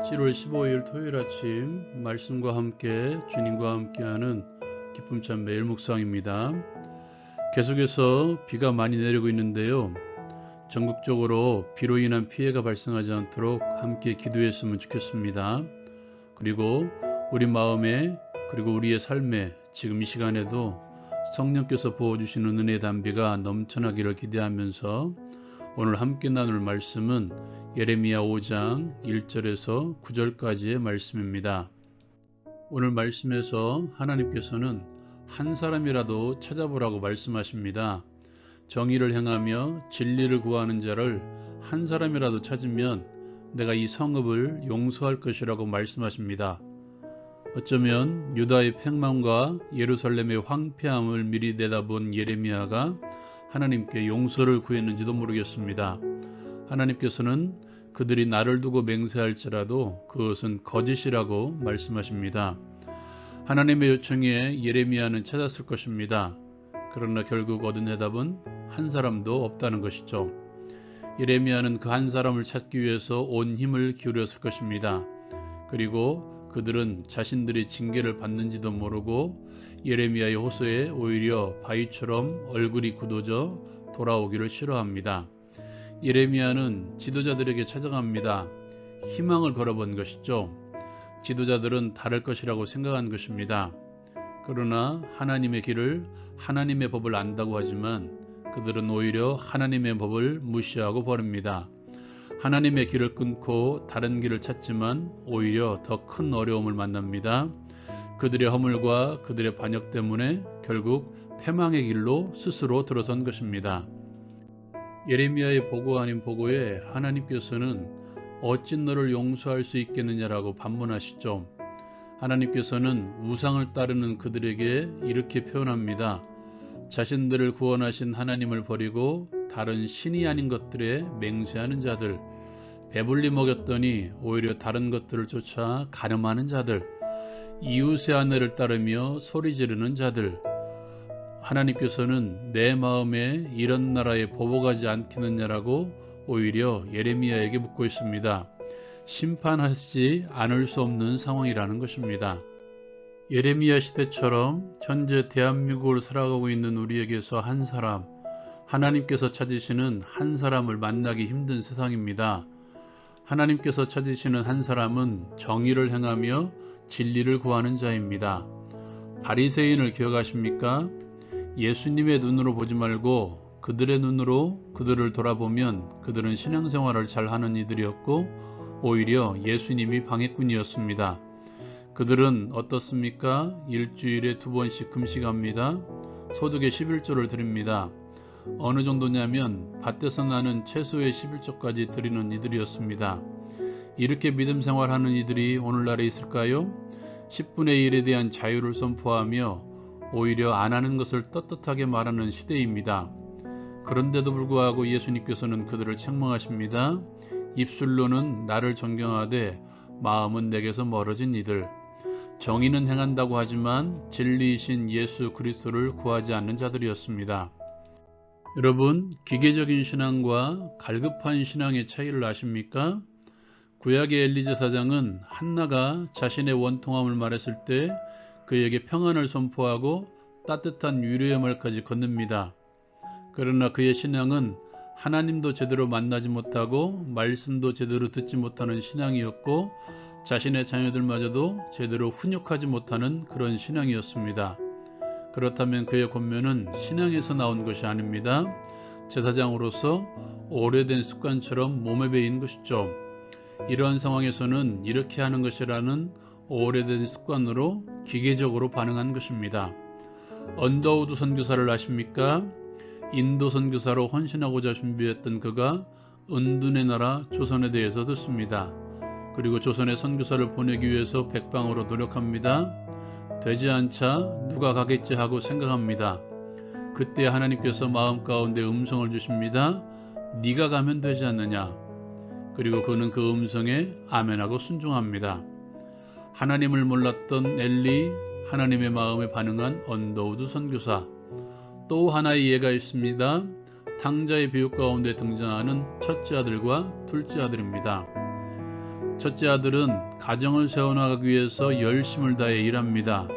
7월 15일 토요일 아침 말씀과 함께 주님과 함께하는 기쁨찬 매일 묵상입니다. 계속해서 비가 많이 내리고 있는데요. 전국적으로 비로 인한 피해가 발생하지 않도록 함께 기도했으면 좋겠습니다. 그리고 우리 마음에 그리고 우리의 삶에 지금 이 시간에도 성령께서 부어주시는 은혜의 단비가 넘쳐나기를 기대하면서 오늘 함께 나눌 말씀은 예레미야 5장 1절에서 9절까지의 말씀입니다. 오늘 말씀에서 하나님께서는 한 사람이라도 찾아보라고 말씀하십니다. 정의를 행하며 진리를 구하는 자를 한 사람이라도 찾으면 내가 이 성읍을 용서할 것이라고 말씀하십니다. 어쩌면 유다의 팽망과 예루살렘의 황폐함을 미리 내다본 예레미야가 하나님께 용서를 구했는지도 모르겠습니다. 하나님께서는 그들이 나를 두고 맹세할지라도 그것은 거짓이라고 말씀하십니다. 하나님의 요청에 예레미야는 찾았을 것입니다. 그러나 결국 얻은 해답은 한 사람도 없다는 것이죠. 예레미야는 그 한 사람을 찾기 위해서 온 힘을 기울였을 것입니다. 그리고 그들은 자신들이 징계를 받는지도 모르고 예레미야의 호소에 오히려 바위처럼 얼굴이 굳어져 돌아오기를 싫어합니다. 예레미야는 지도자들에게 찾아갑니다. 희망을 걸어본 것이죠. 지도자들은 다를 것이라고 생각한 것입니다. 그러나 하나님의 길을 하나님의 법을 안다고 하지만 그들은 오히려 하나님의 법을 무시하고 버립니다. 하나님의 길을 끊고 다른 길을 찾지만 오히려 더 큰 어려움을 만납니다. 그들의 허물과 그들의 반역 때문에 결국 패망의 길로 스스로 들어선 것입니다. 예레미야의 보고 아닌 보고에 하나님께서는 어찌 너를 용서할 수 있겠느냐라고 반문하시죠. 하나님께서는 우상을 따르는 그들에게 이렇게 표현합니다. 자신들을 구원하신 하나님을 버리고 다른 신이 아닌 것들에 맹세하는 자들, 배불리 먹였더니 오히려 다른 것들을 쫓아 가늠하는 자들, 이웃의 아내를 따르며 소리 지르는 자들, 하나님께서는 내 마음에 이런 나라에 보복하지 않겠느냐라고 오히려 예레미야에게 묻고 있습니다. 심판하시지 않을 수 없는 상황이라는 것입니다. 예레미야 시대처럼 현재 대한민국을 살아가고 있는 우리에게서 한 사람, 하나님께서 찾으시는 한 사람을 만나기 힘든 세상입니다. 하나님께서 찾으시는 한 사람은 정의를 행하며 진리를 구하는 자입니다. 바리새인을 기억하십니까? 예수님의 눈으로 보지 말고 그들의 눈으로 그들을 돌아보면 그들은 신앙생활을 잘하는 이들이었고 오히려 예수님이 방해꾼이었습니다. 그들은 어떻습니까? 일주일에 2번씩 금식합니다. 소득의 11조를 드립니다. 어느 정도냐면 밭에서 나는 채소의 11조까지 드리는 이들이었습니다. 이렇게 믿음 생활하는 이들이 오늘날에 있을까요? 10분의 1에 대한 자유를 선포하며 오히려 안 하는 것을 떳떳하게 말하는 시대입니다. 그런데도 불구하고 예수님께서는 그들을 책망하십니다. 입술로는 나를 존경하되 마음은 내게서 멀어진 이들. 정의는 행한다고 하지만 진리이신 예수 그리스도를 구하지 않는 자들이었습니다. 여러분, 기계적인 신앙과 갈급한 신앙의 차이를 아십니까? 구약의 엘리제 사장은 한나가 자신의 원통함을 말했을 때 그에게 평안을 선포하고 따뜻한 위로의 말까지 건넵니다. 그러나 그의 신앙은 하나님도 제대로 만나지 못하고 말씀도 제대로 듣지 못하는 신앙이었고 자신의 자녀들마저도 제대로 훈육하지 못하는 그런 신앙이었습니다. 그렇다면 그의 권면은 신앙에서 나온 것이 아닙니다. 제사장으로서 오래된 습관처럼 몸에 배인 것이죠. 이러한 상황에서는 이렇게 하는 것이라는 오래된 습관으로 기계적으로 반응한 것입니다. 언더우드 선교사를 아십니까? 인도 선교사로 헌신하고자 준비했던 그가 은둔의 나라 조선에 대해서 듣습니다. 그리고 조선에 선교사를 보내기 위해서 백방으로 노력합니다. 되지 않자 누가 가겠지 하고 생각합니다. 그때 하나님께서 마음 가운데 음성을 주십니다. 네가 가면 되지 않느냐. 그리고 그는 그 음성에 아멘하고 순종합니다. 하나님을 몰랐던 엘리, 하나님의 마음에 반응한 언더우드 선교사. 또 하나의 예가 있습니다. 탕자의 비유 가운데 등장하는 첫째 아들과 둘째 아들입니다. 첫째 아들은 가정을 세워나가기 위해서 열심을 다해 일합니다.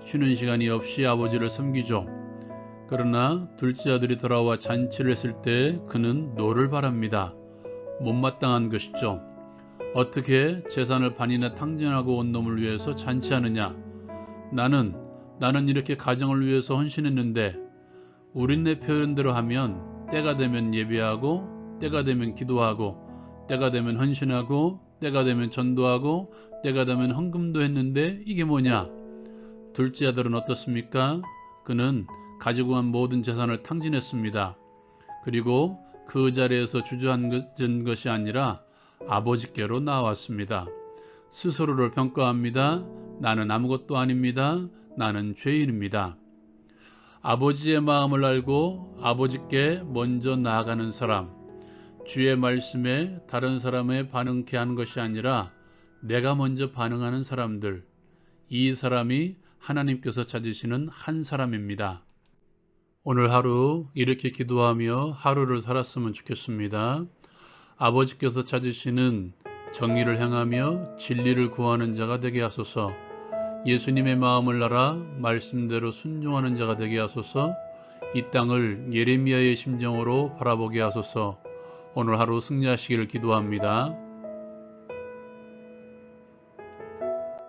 쉬는 시간이 없이 아버지를 섬기죠. 그러나 둘째 아들이 돌아와 잔치를 했을 때 그는 노를 바랍니다. 못마땅한 것이죠. 어떻게 재산을 반이나 탕진하고 온 놈을 위해서 잔치하느냐? 나는 이렇게 가정을 위해서 헌신했는데, 우린내 표현대로 하면 때가 되면 예배하고, 때가 되면 기도하고, 때가 되면 헌신하고, 때가 되면 전도하고, 때가 되면 헌금도 했는데 이게 뭐냐? 둘째 아들은 어떻습니까? 그는 가지고 간 모든 재산을 탕진했습니다. 그리고 그 자리에서 주저앉은 것이 아니라 아버지께로 나왔습니다. 스스로를 평가합니다. 나는 아무것도 아닙니다. 나는 죄인입니다. 아버지의 마음을 알고 아버지께 먼저 나아가는 사람, 주의 말씀에 다른 사람의 반응케 하는 것이 아니라 내가 먼저 반응하는 사람들, 이 사람이 하나님께서 찾으시는 한 사람입니다. 오늘 하루 이렇게 기도하며 하루를 살았으면 좋겠습니다. 아버지께서 찾으시는 정의를 행하며 진리를 구하는 자가 되게 하소서. 예수님의 마음을 알아 말씀대로 순종하는 자가 되게 하소서. 이 땅을 예레미야의 심정으로 바라보게 하소서. 오늘 하루 승리하시기를 기도합니다.